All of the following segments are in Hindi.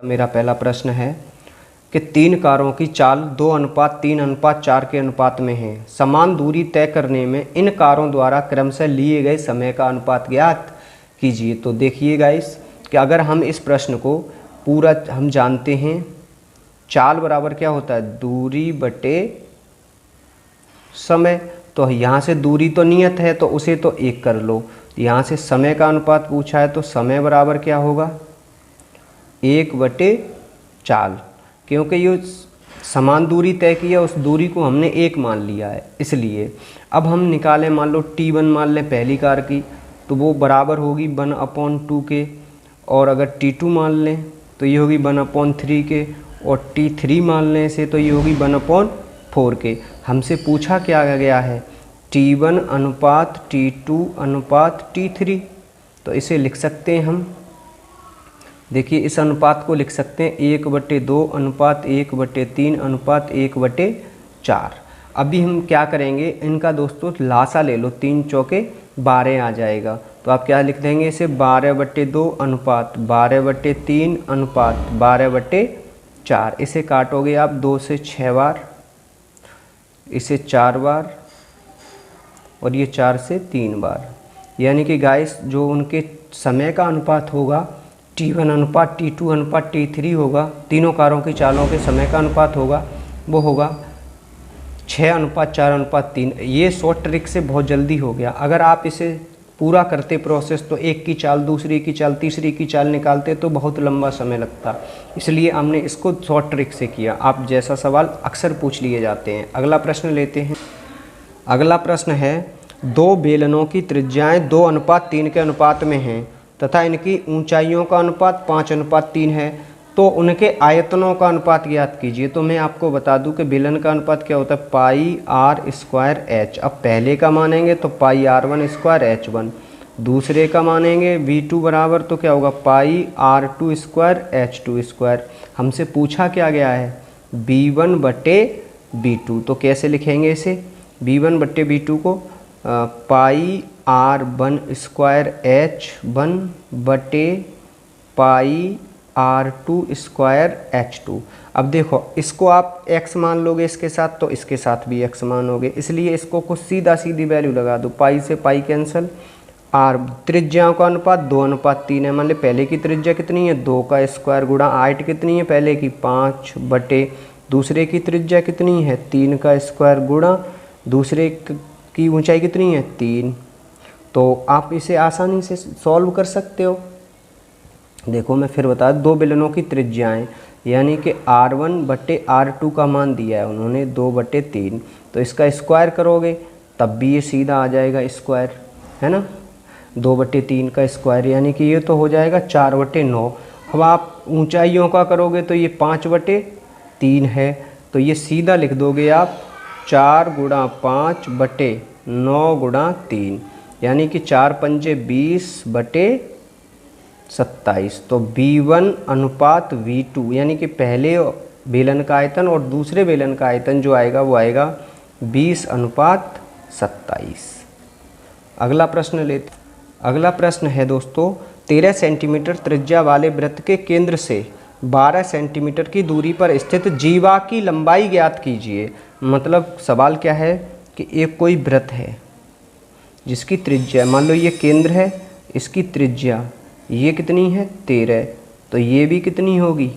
मेरा पहला प्रश्न है कि तीन कारों की चाल 2:3:4 के अनुपात में है। समान दूरी तय करने में इन कारों द्वारा क्रमशः लिए गए समय का अनुपात ज्ञात कीजिए। तो देखिए गाइस कि अगर हम इस प्रश्न को पूरा हम जानते हैं, चाल बराबर क्या होता है, दूरी बटे समय। तो यहाँ से दूरी तो नियत है तो उसे तो 1 कर लो। यहाँ से समय का अनुपात पूछा है तो समय बराबर क्या होगा, 1/4, क्योंकि ये समान दूरी तय की है, उस दूरी को हमने 1 मान लिया है। इसलिए अब हम निकालें, मान लो T1 मान लें पहली कार की, तो वो बराबर होगी 1/2 के। और अगर T2 मान लें तो ये होगी 1/3 के। और T3 मान लें इसे तो ये होगी 1/4 के। हमसे पूछा क्या गया है, T1 अनुपात T2 अनुपात T3। तो इसे लिख सकते हैं हम, देखिए इस अनुपात को लिख सकते हैं 1/2 अनुपात 1/3 अनुपात 1/4। अभी हम क्या करेंगे, इनका दोस्तों लासा ले लो, 3 चौके 12 आ जाएगा। तो आप क्या लिख देंगे इसे, 12/2 अनुपात 12/3 अनुपात 12/4। इसे काटोगे आप 2 से 6 बार, इसे 4 बार और ये 4 से 3 बार। यानी कि गाइस जो उनके समय का अनुपात होगा T1 अनुपात T2 अनुपात T3 होगा, तीनों कारों की चालों के समय का अनुपात होगा, वो होगा 6:4:3। ये शॉर्ट ट्रिक से बहुत जल्दी हो गया। अगर आप इसे पूरा करते प्रोसेस तो एक की चाल, दूसरी की चाल, तीसरी की चाल निकालते तो बहुत लंबा समय लगता। इसलिए हमने इसको शॉर्ट ट्रिक से किया। आप जैसा सवाल अक्सर पूछ लिए जाते हैं। अगला प्रश्न लेते हैं। अगला प्रश्न है, 2 बेलनों की त्रिज्याएं 2:3 के अनुपात में हैं तथा इनकी ऊंचाइयों का अनुपात 5:3 है, तो उनके आयतनों का अनुपात ज्ञात कीजिए। तो मैं आपको बता दूं कि बेलन का अनुपात क्या होता है, πr²h। अब पहले का मानेंगे तो πr1²h1, दूसरे का मानेंगे V2 बराबर तो क्या होगा, πr2²h2²। हमसे पूछा क्या गया है, B1/B2। तो कैसे लिखेंगे इसे, B1/B2 को πr1²h1 बटे πr2²h2। अब देखो इसको आप x मान लोगे इसके साथ, तो इसके साथ भी x मानोगे, इसलिए इसको कुछ सीधी वैल्यू लगा दो। पाई से पाई कैंसिल। r त्रिज्याओं का अनुपात 2:3 है। मान ले पहले की त्रिज्या कितनी है, 2 का स्क्वायर गुणा हाइट कितनी है पहले की 5 बटे दूसरे की त्रिज्या कितनी है 3 का स्क्वायर गुणा दूसरे की ऊंचाई कितनी है 3। तो आप इसे आसानी से सॉल्व कर सकते हो। देखो मैं फिर बता, 2 बेलनों की त्रिज्याएं यानी कि r1/r2 का मान दिया है उन्होंने 2/3, तो इसका स्क्वायर करोगे तब भी ये सीधा आ जाएगा स्क्वायर, है ना। 2/3 का स्क्वायर यानी कि ये तो हो जाएगा 4/9। अब आप ऊंचाइयों का करोगे तो ये 5/3 है, तो ये सीधा लिख दोगे आप 4 × 5 बटे 9 × 3, यानी कि 4 पंजे 20/27। तो B1 अनुपात V2 यानी कि पहले बेलन का आयतन और दूसरे बेलन का आयतन जो आएगा वो आएगा 20/27। अगला प्रश्न लेते। अगला प्रश्न है दोस्तों, 13 सेंटीमीटर त्रिज्या वाले वृत्त के केंद्र से 12 सेंटीमीटर की दूरी पर स्थित जीवा की लंबाई ज्ञात कीजिए। मतलब सवाल क्या है कि एक कोई वृत्त है जिसकी त्रिज्या, मान लो ये केंद्र है, इसकी त्रिज्या ये कितनी है 13, तो ये भी कितनी होगी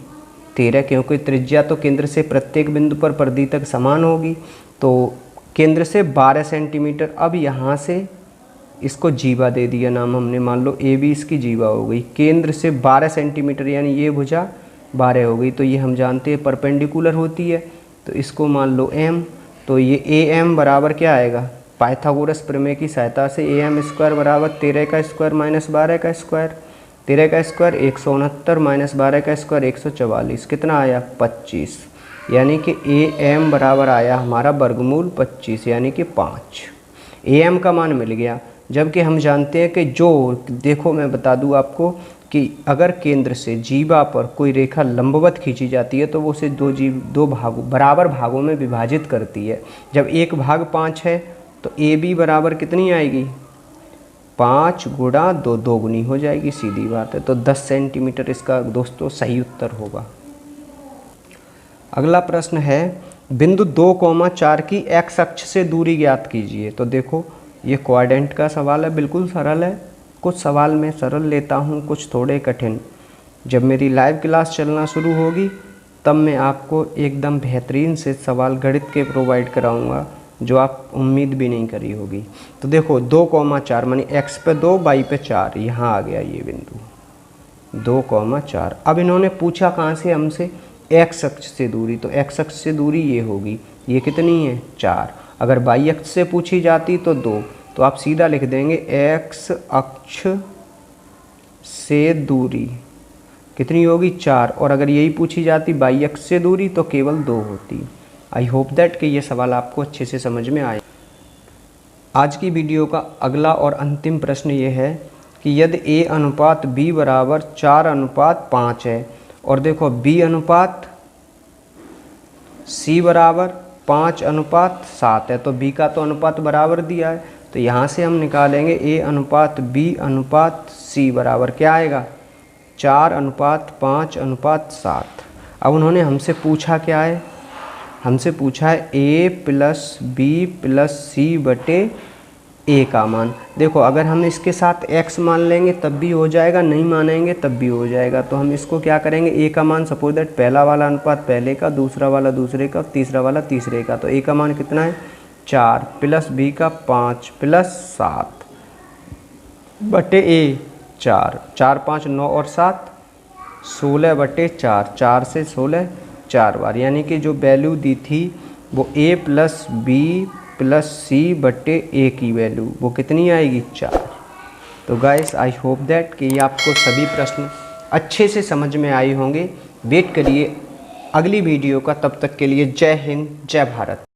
13, क्योंकि त्रिज्या तो केंद्र से प्रत्येक बिंदु पर परिधि तक समान होगी। तो केंद्र से 12 सेंटीमीटर। अब यहाँ से इसको जीवा दे दिया नाम हमने, मान लो AB इसकी जीवा हो गई। केंद्र से 12 सेंटीमीटर यानी ये भुजा 12 हो गई, तो ये हम जानते हैं परपेंडिकुलर होती है, तो इसको मान लो M। तो ये AM बराबर क्या आएगा, पाइथागोरस प्रमेय की सहायता से AM² बराबर 13 का स्क्वायर माइनस 12 का स्क्वायर। 13 का स्क्वायर 169 माइनस 12 का स्क्वायर 144, कितना आया 25, यानी कि AM बराबर आया हमारा वर्गमूल 25 यानी कि 5। AM का मान मिल गया। जबकि हम जानते हैं कि जो, देखो मैं बता दूं आपको कि अगर केंद्र से जीवा पर कोई रेखा लंबवत खींची जाती है तो वो उसे दो भागों बराबर भागों में विभाजित करती है। जब एक भाग 5 है तो AB बराबर कितनी आएगी, 5 गुणा 2, 2 गुनी हो जाएगी, सीधी बात है। तो 10 सेंटीमीटर इसका दोस्तों सही उत्तर होगा। अगला प्रश्न है बिंदु 2,4 की एक्स अक्ष से दूरी ज्ञात कीजिए। तो देखो ये क्वाड्रेंट का सवाल है, बिल्कुल सरल है। कुछ सवाल मैं सरल लेता हूँ, कुछ थोड़े कठिन। जब मेरी लाइव क्लास चलना शुरू होगी तब मैं आपको एकदम बेहतरीन से सवाल गणित के प्रोवाइड कराऊंगा जो आप उम्मीद भी नहीं करी होगी। तो देखो 2,4 मानी x पे 2 y पे 4, यहाँ आ गया ये बिंदु 2,4। अब इन्होंने पूछा कहाँ से हमसे, x अक्ष से दूरी। तो x अक्ष से दूरी ये होगी, ये कितनी है 4। अगर y अक्ष से पूछी जाती तो 2, तो आप सीधा लिख देंगे x अक्ष से दूरी कितनी होगी 4। और अगर यही पूछी जाती y अक्ष से दूरी तो केवल 2 होती। आई होप दैट कि ये सवाल आपको अच्छे से समझ में आए। आज की वीडियो का अगला और अंतिम प्रश्न ये है कि यदि a अनुपात b बराबर 4:5 है और देखो b अनुपात c बराबर 5:7 है, तो b का तो अनुपात बराबर दिया है, तो यहाँ से हम निकालेंगे a अनुपात b अनुपात c बराबर क्या आएगा 4:5:7। अब उन्होंने हमसे पूछा क्या है, हमसे पूछा है a + b + c बटे a का मान। देखो अगर हम इसके साथ x मान लेंगे तब भी हो जाएगा, नहीं मानेंगे तब भी हो जाएगा। तो हम इसको क्या करेंगे, a का मान सपोज दैट पहला वाला अनुपात पहले का, दूसरा वाला दूसरे का, तीसरा वाला तीसरे का। तो a का मान कितना है 4 + b का 5 + 7 बटे a 4, 4 5 9 और 7 16 बटे 4, 4 से 16 4 बार, यानी कि जो वैल्यू दी थी वो a + b + c बटे a की वैल्यू वो कितनी आएगी 4। तो गाइस आई होप दैट कि ये आपको सभी प्रश्न अच्छे से समझ में आए होंगे। वेट करिए अगली वीडियो का, तब तक के लिए जय हिंद जय भारत।